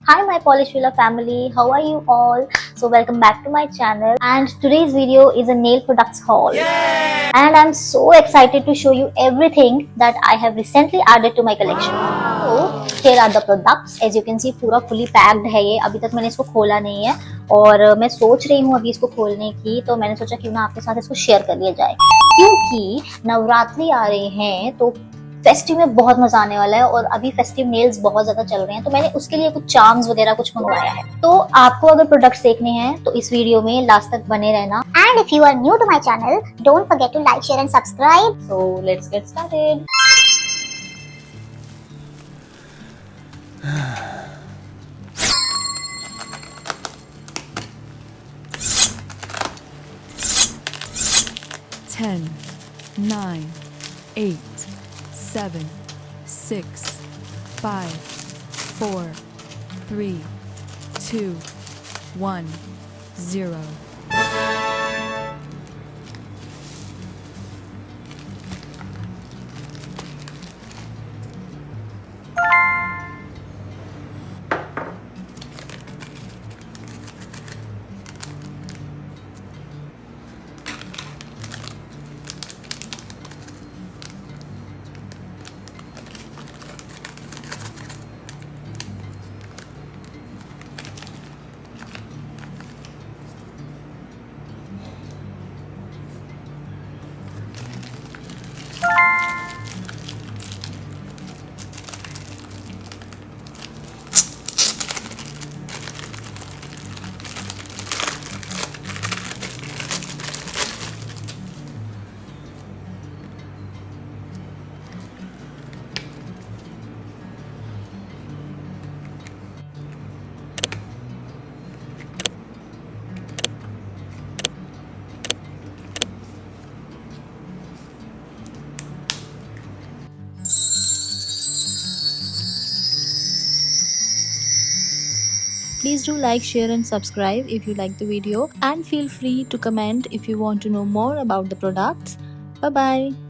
Hi my Polish Villa family, how are you all? So welcome back to my channel, and today's video is a nail products haul. Yay! And I'm so excited to show you everything that I have recently added to my collection. So here are the products. As you can see पूरा fully packed है ये. अभी तक मैंने इसको खोला नहीं है और मैं सोच रही हूँ अभी इसको खोलने की, तो मैंने सोचा क्यों ना आपके साथ इसको शेयर कर लिया जाए, क्योंकि नवरात्रि आ रहे हैं तो फेस्टिव में बहुत मजा आने वाला है और अभी फेस्टिव नेल्स बहुत ज्यादा चल रहे हैं, तो मैंने उसके लिए कुछ चार्म्स वगैरह कुछ मंगवाया है। तो आपको अगर प्रोडक्ट्स देखने हैं तो इस वीडियो में लास्ट तक बने रहना। And if you are new to my channel, don't forget to like, share and subscribe. So let's get started. Ten, 9, 8, 7, 6, 5, 4, 3, 2, 1, 0. Please do like, share and subscribe if you like the video, and feel free to comment if you want to know more about the products. Bye bye.